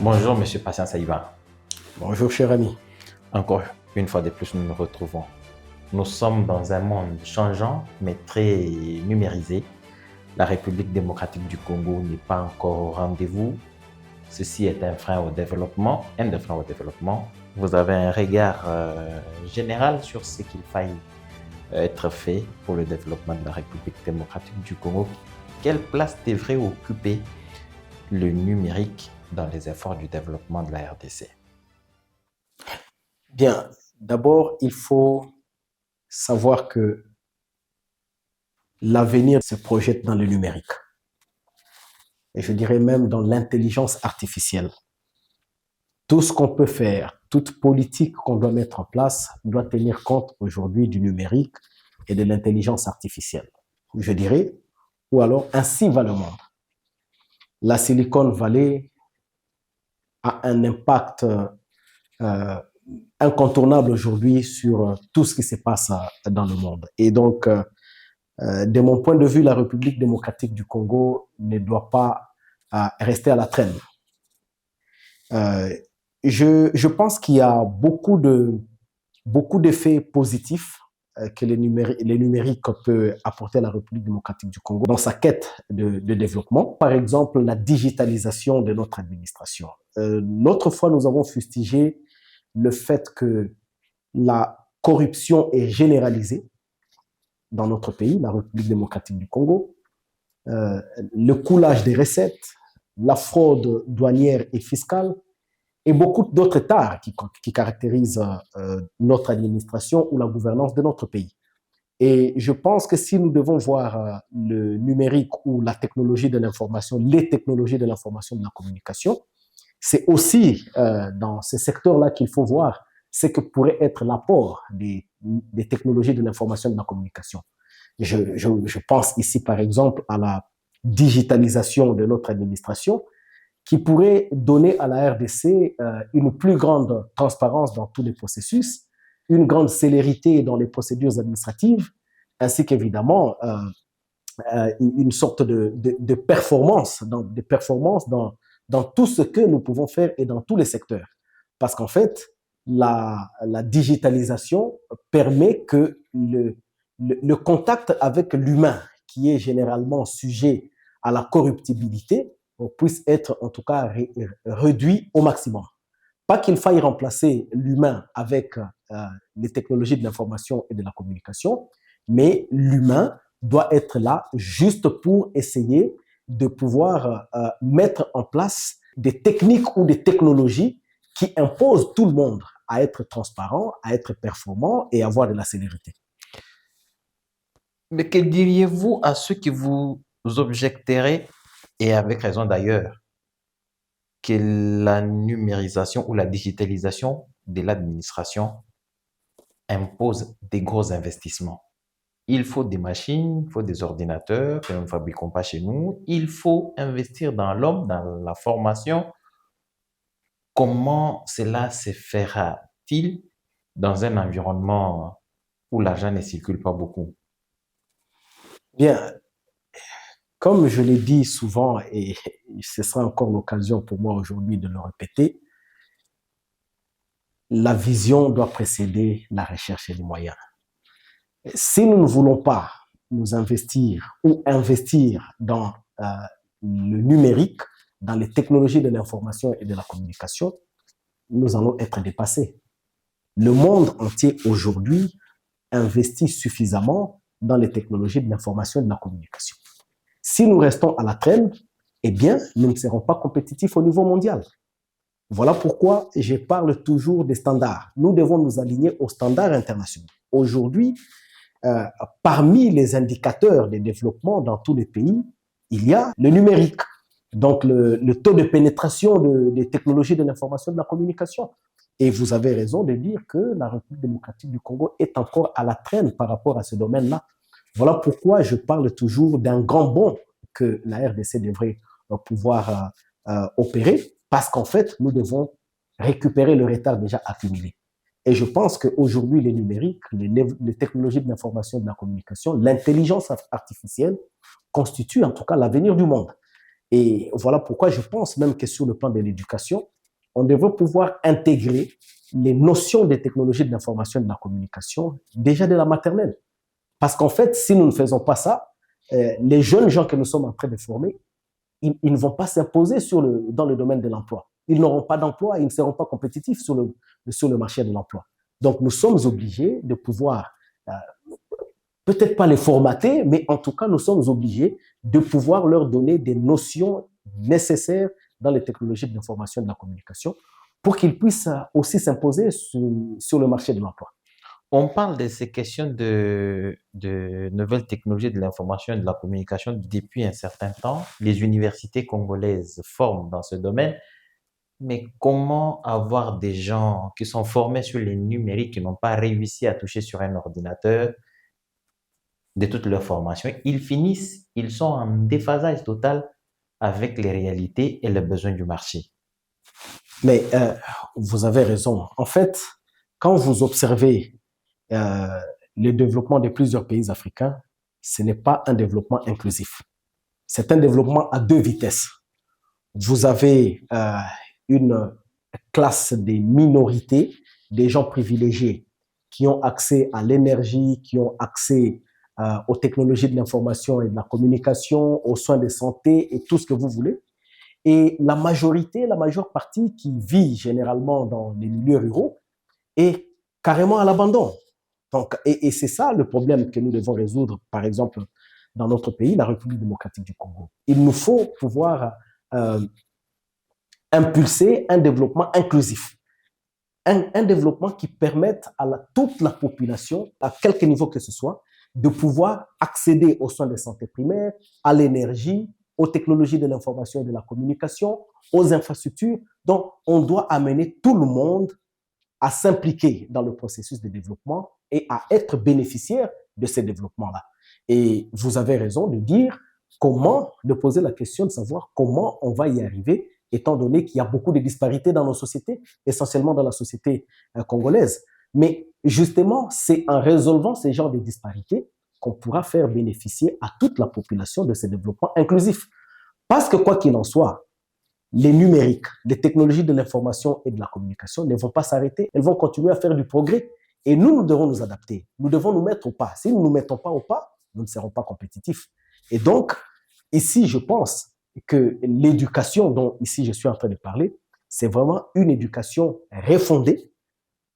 Bonjour, Monsieur Patient Saïba. Bonjour, cher ami. Encore une fois de plus, nous nous retrouvons. Nous sommes dans un monde changeant, mais très numérisé. La République démocratique du Congo n'est pas encore au rendez-vous. Ceci est un frein au développement, un des freins au développement. Vous avez un regard général sur ce qu'il faille être fait pour le développement de la République démocratique du Congo. Quelle place devrait occuper le numérique dans les efforts du développement de la RDC? Bien, d'abord, il faut savoir que l'avenir se projette dans le numérique. Et je dirais même dans l'intelligence artificielle. Tout ce qu'on peut faire, toute politique qu'on doit mettre en place doit tenir compte aujourd'hui du numérique et de l'intelligence artificielle. Je dirais, ou alors ainsi va le monde. La Silicon Valley a un impact incontournable aujourd'hui sur tout ce qui se passe dans le monde. Et donc, de mon point de vue, la République démocratique du Congo ne doit pas rester à la traîne. Je pense qu'il y a beaucoup d'effets positifs que le numérique peut apporter à la République démocratique du Congo dans sa quête de développement. Par exemple, la digitalisation de notre administration. L'autre fois, nous avons fustigé le fait que la corruption est généralisée dans notre pays, la République démocratique du Congo, le coulage des recettes, la fraude douanière et fiscale, et beaucoup d'autres tares qui caractérisent notre administration ou la gouvernance de notre pays. Et je pense que si nous devons voir le numérique ou la technologie de l'information, les technologies de l'information et de la communication, c'est aussi dans ce secteur-là qu'il faut voir ce que pourrait être l'apport des technologies de l'information et de la communication. Je pense ici, par exemple, à la digitalisation de notre administration qui pourrait donner à la RDC une plus grande transparence dans tous les processus, une grande célérité dans les procédures administratives, ainsi qu'évidemment une sorte de performance, dans tout ce que nous pouvons faire et dans tous les secteurs. Parce qu'en fait, la digitalisation permet que le contact avec l'humain, qui est généralement sujet à la corruptibilité, puisse être en tout cas réduit au maximum. Pas qu'il faille remplacer l'humain avec les technologies de l'information et de la communication, mais l'humain doit être là juste pour essayer de pouvoir mettre en place des techniques ou des technologies qui imposent tout le monde à être transparent, à être performant et avoir de la célérité. Mais que diriez-vous à ceux qui vous objecteraient, et avec raison d'ailleurs, que la numérisation ou la digitalisation de l'administration impose des gros investissements? Il faut des machines, il faut des ordinateurs que nous ne fabriquons pas chez nous. Il faut investir dans l'homme, dans la formation. Comment cela se fera-t-il dans un environnement où l'argent ne circule pas beaucoup? Bien, comme je l'ai dit souvent, et ce sera encore l'occasion pour moi aujourd'hui de le répéter, la vision doit précéder la recherche et les moyens. Si nous ne voulons pas nous investir ou investir dans le numérique, dans les technologies de l'information et de la communication, nous allons être dépassés. Le monde entier aujourd'hui investit suffisamment dans les technologies de l'information et de la communication. Si nous restons à la traîne, eh bien, nous ne serons pas compétitifs au niveau mondial. Voilà pourquoi je parle toujours des standards. Nous devons nous aligner aux standards internationaux. Aujourd'hui, parmi les indicateurs de développement dans tous les pays, il y a le numérique, donc le taux de pénétration des technologies de l'information et de la communication. Et vous avez raison de dire que la République démocratique du Congo est encore à la traîne par rapport à ce domaine-là. Voilà pourquoi je parle toujours d'un grand bond que la RDC devrait pouvoir opérer, parce qu'en fait, nous devons récupérer le retard déjà accumulé. Et je pense qu'aujourd'hui, les numériques, les technologies de l'information et de la communication, l'intelligence artificielle constituent en tout cas l'avenir du monde. Et voilà pourquoi je pense même que sur le plan de l'éducation, on devrait pouvoir intégrer les notions des technologies de l'information et de la communication déjà dès la maternelle. Parce qu'en fait, si nous ne faisons pas ça, les jeunes gens que nous sommes en train de former, ils ne vont pas s'imposer dans le domaine de l'emploi. Ils n'auront pas d'emploi, ils ne seront pas compétitifs sur le marché de l'emploi. Donc, nous sommes obligés de pouvoir, peut-être pas les formater, mais en tout cas, nous sommes obligés de pouvoir leur donner des notions nécessaires dans les technologies de l'information et de la communication pour qu'ils puissent aussi s'imposer sur le marché de l'emploi. On parle de ces questions de nouvelles technologies de l'information et de la communication depuis un certain temps. Les universités congolaises forment dans ce domaine, mais comment avoir des gens qui sont formés sur les numériques, qui n'ont pas réussi à toucher sur un ordinateur de toute leur formation, ils sont en déphasage total avec les réalités et les besoins du marché. Mais vous avez raison. En fait, quand vous observez le développement de plusieurs pays africains, ce n'est pas un développement inclusif. C'est un développement à deux vitesses. Vous avez une classe des minorités, des gens privilégiés qui ont accès à l'énergie, qui ont accès aux technologies de l'information et de la communication, aux soins de santé et tout ce que vous voulez. Et la majeure partie qui vit généralement dans les milieux ruraux est carrément à l'abandon. Donc, et c'est ça le problème que nous devons résoudre, par exemple, dans notre pays, la République démocratique du Congo. Il nous faut pouvoir impulser un développement inclusif, un développement qui permette à toute la population, à quelque niveau que ce soit, de pouvoir accéder aux soins de santé primaire, à l'énergie, aux technologies de l'information et de la communication, aux infrastructures. Donc, on doit amener tout le monde à s'impliquer dans le processus de développement et à être bénéficiaire de ces développements-là. Et vous avez raison de dire de poser la question de savoir comment on va y arriver, étant donné qu'il y a beaucoup de disparités dans nos sociétés, essentiellement dans la société congolaise. Mais justement, c'est en résolvant ces genres de disparités qu'on pourra faire bénéficier à toute la population de ces développements inclusifs. Parce que quoi qu'il en soit, les numériques, les technologies de l'information et de la communication ne vont pas s'arrêter. Elles vont continuer à faire du progrès. Et nous devons nous adapter. Nous devons nous mettre au pas. Si nous ne nous mettons pas au pas, nous ne serons pas compétitifs. Et donc, ici, je pense que l'éducation dont ici je suis en train de parler, c'est vraiment une éducation refondée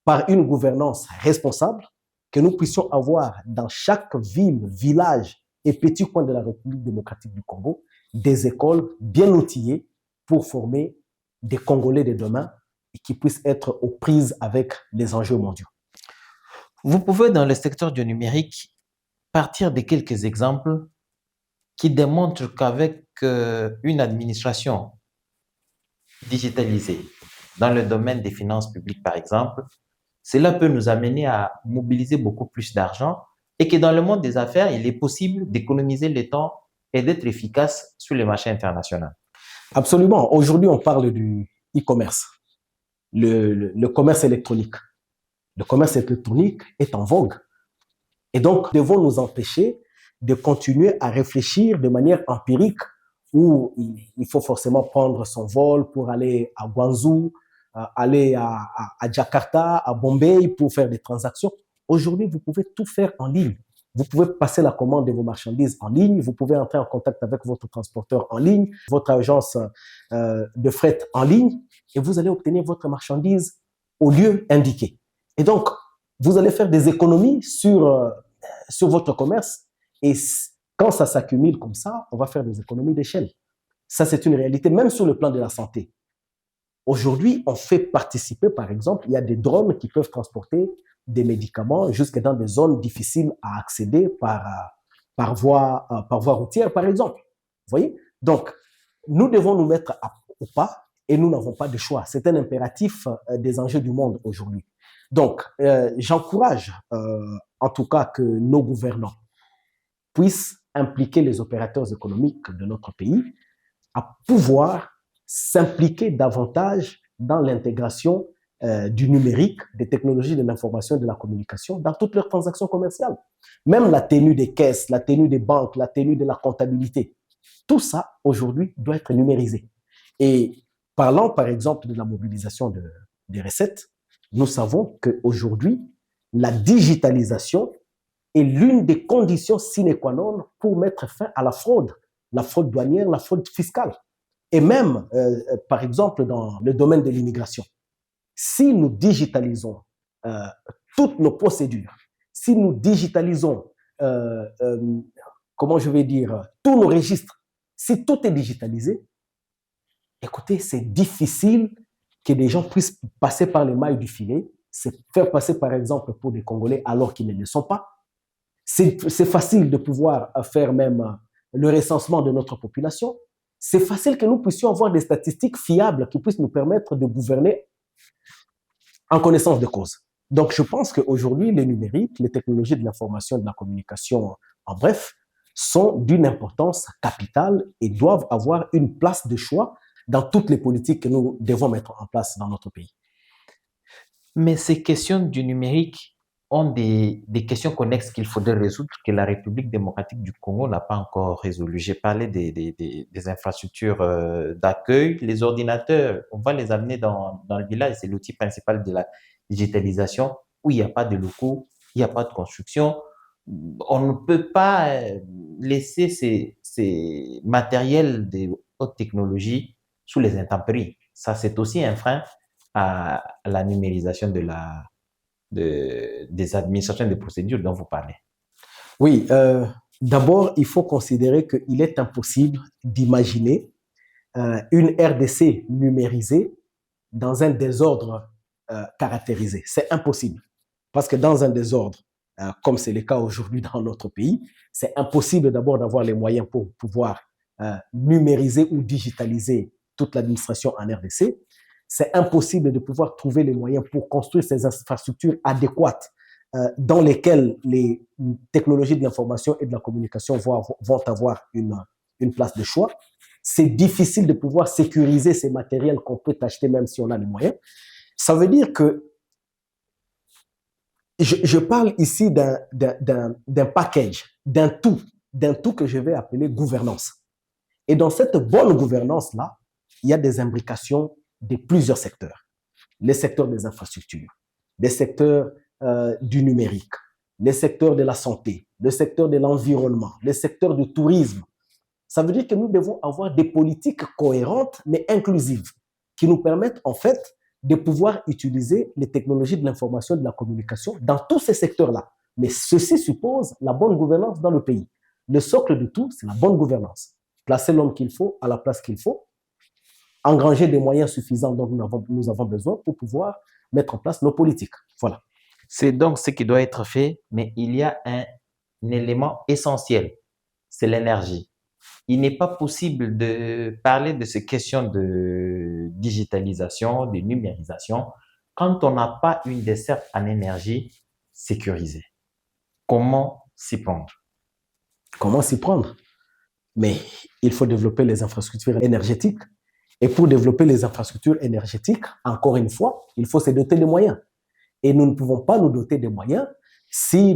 par une gouvernance responsable que nous puissions avoir dans chaque ville, village et petit coin de la République démocratique du Congo des écoles bien outillées pour former des Congolais de demain et qui puissent être aux prises avec les enjeux mondiaux. Vous pouvez, dans le secteur du numérique, partir de quelques exemples qui démontrent qu'avec une administration digitalisée, dans le domaine des finances publiques, par exemple, cela peut nous amener à mobiliser beaucoup plus d'argent et que dans le monde des affaires, il est possible d'économiser le temps et d'être efficace sur les marchés internationaux. Absolument. Aujourd'hui, on parle du e-commerce, le commerce électronique. Le commerce électronique est en vogue. Et donc, nous devons nous empêcher de continuer à réfléchir de manière empirique où il faut forcément prendre son vol pour aller à Guangzhou, aller à Jakarta, à Bombay pour faire des transactions. Aujourd'hui, vous pouvez tout faire en ligne. Vous pouvez passer la commande de vos marchandises en ligne, vous pouvez entrer en contact avec votre transporteur en ligne, votre agence de fret en ligne, et vous allez obtenir votre marchandise au lieu indiqué. Et donc, vous allez faire des économies sur votre commerce, et quand ça s'accumule comme ça, on va faire des économies d'échelle. Ça, c'est une réalité, même sur le plan de la santé. Aujourd'hui, on fait participer, par exemple, il y a des drones qui peuvent transporter des médicaments jusque dans des zones difficiles à accéder par voie routière, par exemple. Vous voyez? Donc, nous devons nous mettre au pas et nous n'avons pas de choix. C'est un impératif des enjeux du monde aujourd'hui. Donc, j'encourage en tout cas que nos gouvernants puissent impliquer les opérateurs économiques de notre pays à pouvoir s'impliquer davantage dans l'intégration du numérique, des technologies de l'information et de la communication dans toutes leurs transactions commerciales. Même la tenue des caisses, la tenue des banques, la tenue de la comptabilité, tout ça aujourd'hui doit être numérisé. Et Parlant par exemple de la mobilisation des recettes, nous savons qu'aujourd'hui, la digitalisation est l'une des conditions sine qua non pour mettre fin à la fraude douanière, la fraude fiscale. Et même, par exemple, dans le domaine de l'immigration, si nous digitalisons euh, toutes nos procédures, si nous digitalisons, comment je vais dire, tous nos registres, si tout est digitalisé, écoutez, c'est difficile que des gens puissent passer par les mailles du filet, se faire passer par exemple pour des Congolais alors qu'ils ne le sont pas. C'est facile de pouvoir faire même le recensement de notre population. C'est facile que nous puissions avoir des statistiques fiables qui puissent nous permettre de gouverner en connaissance de cause. Donc, je pense qu'aujourd'hui, les numériques, les technologies de l'information et de la communication, en bref, sont d'une importance capitale et doivent avoir une place de choix dans toutes les politiques que nous devons mettre en place dans notre pays. Mais ces questions du numérique ont des questions connexes qu'il faudrait résoudre que la République démocratique du Congo n'a pas encore résolues. J'ai parlé des infrastructures d'accueil, les ordinateurs, on va les amener dans le village, c'est l'outil principal de la digitalisation, où il n'y a pas de locaux, il n'y a pas de construction. On ne peut pas laisser ces matériels de haute technologie sous les intempéries. Ça, c'est aussi un frein à la numérisation des administrations et des procédures dont vous parlez. Oui, d'abord, il faut considérer qu'il est impossible d'imaginer une RDC numérisée dans un désordre caractérisé. C'est impossible. Parce que dans un désordre, comme c'est le cas aujourd'hui dans notre pays, c'est impossible d'abord d'avoir les moyens pour pouvoir numériser ou digitaliser toute l'administration en RDC. C'est impossible de pouvoir trouver les moyens pour construire ces infrastructures adéquates dans lesquelles les technologies de l'information et de la communication vont avoir une place de choix. C'est difficile de pouvoir sécuriser ces matériels qu'on peut acheter même si on a les moyens. Ça veut dire que je parle ici d'un package, d'un tout que je vais appeler gouvernance. Et dans cette bonne gouvernance-là, il y a des imbrications de plusieurs secteurs. Les secteurs des infrastructures, les secteurs du numérique, les secteurs de la santé, le secteur de l'environnement, les secteurs du tourisme. Ça veut dire que nous devons avoir des politiques cohérentes mais inclusives qui nous permettent en fait de pouvoir utiliser les technologies de l'information et de la communication dans tous ces secteurs-là. Mais ceci suppose la bonne gouvernance dans le pays. Le socle de tout, c'est la bonne gouvernance. Placer l'homme qu'il faut à la place qu'il faut, engranger des moyens suffisants dont nous avons besoin pour pouvoir mettre en place nos politiques. Voilà. C'est donc ce qui doit être fait, mais il y a un élément essentiel, c'est l'énergie. Il n'est pas possible de parler de ces questions de digitalisation, de numérisation, quand on n'a pas une desserte en énergie sécurisée. Comment s'y prendre? Comment s'y prendre? Mais il faut développer les infrastructures énergétiques. Et pour développer les infrastructures énergétiques, encore une fois, il faut se doter de moyens. Et nous ne pouvons pas nous doter de moyens si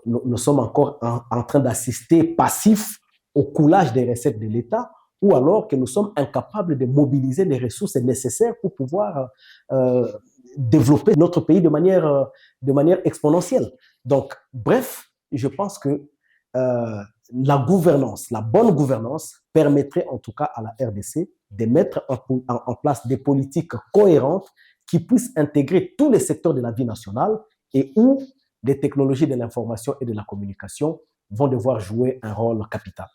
nous sommes encore en train d'assister passifs au coulage des recettes de l'État ou alors que nous sommes incapables de mobiliser les ressources nécessaires pour pouvoir développer notre pays de manière exponentielle. Donc, bref, je pense que la gouvernance, la bonne gouvernance permettrait en tout cas à la RDC de mettre en place des politiques cohérentes qui puissent intégrer tous les secteurs de la vie nationale et où les technologies de l'information et de la communication vont devoir jouer un rôle capital.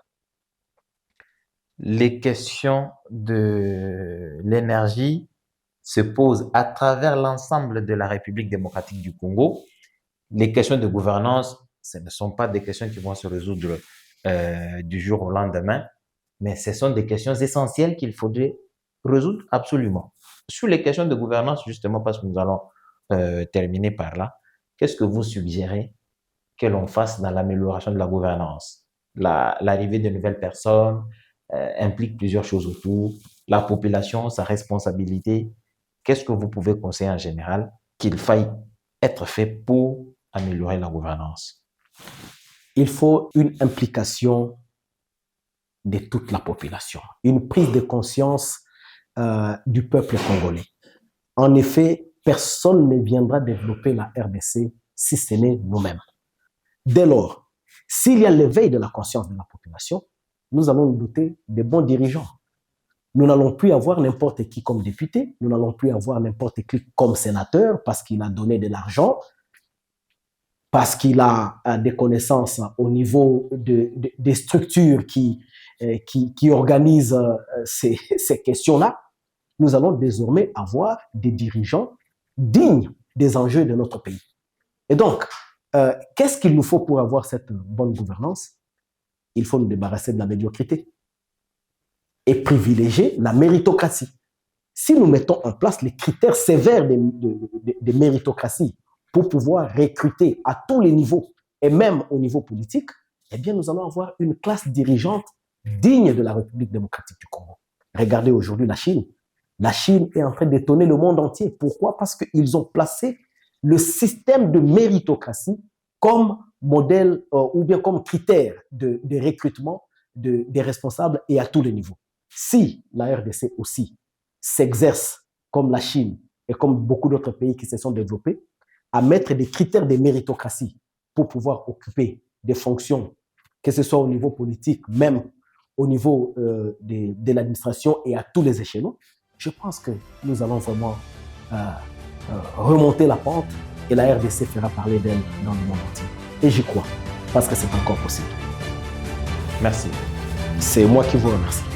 Les questions de l'énergie se posent à travers l'ensemble de la République démocratique du Congo. Les questions de gouvernance, ce ne sont pas des questions qui vont se résoudre du jour au lendemain, mais ce sont des questions essentielles qu'il faudrait résoudre absolument. Sur les questions de gouvernance, justement, parce que nous allons terminer par là, qu'est-ce que vous suggérez que l'on fasse dans l'amélioration de la gouvernance? L'arrivée de nouvelles personnes implique plusieurs choses autour. La population, sa responsabilité. Qu'est-ce que vous pouvez conseiller en général qu'il faille être fait pour améliorer la gouvernance? Il faut une implication de toute la population, une prise de conscience du peuple congolais. En effet, personne ne viendra développer la RDC si ce n'est nous-mêmes. Dès lors, s'il y a l'éveil de la conscience de la population, nous allons nous doter de bons dirigeants. Nous n'allons plus avoir n'importe qui comme député, nous n'allons plus avoir n'importe qui comme sénateur parce qu'il a donné de l'argent, parce qu'il a des connaissances au niveau des structures qui organisent ces questions-là. Nous allons désormais avoir des dirigeants dignes des enjeux de notre pays. Et donc, qu'est-ce qu'il nous faut pour avoir cette bonne gouvernance? Il faut nous débarrasser de la médiocrité et privilégier la méritocratie. Si nous mettons en place les critères sévères de méritocratie pour pouvoir recruter à tous les niveaux et même au niveau politique, eh bien, nous allons avoir une classe dirigeante digne de la République démocratique du Congo. Regardez aujourd'hui la Chine. La Chine est en train d'étonner le monde entier. Pourquoi? Parce qu'ils ont placé le système de méritocratie comme modèle ou bien comme critère de recrutement des responsables et à tous les niveaux. Si la RDC aussi s'exerce comme la Chine et comme beaucoup d'autres pays qui se sont développés, à mettre des critères de méritocratie pour pouvoir occuper des fonctions, que ce soit au niveau politique, même au niveau de l'administration et à tous les échelons, je pense que nous allons vraiment remonter la pente et la RDC fera parler d'elle dans le monde entier. Et j'y crois, parce que c'est encore possible. Merci. C'est moi qui vous remercie.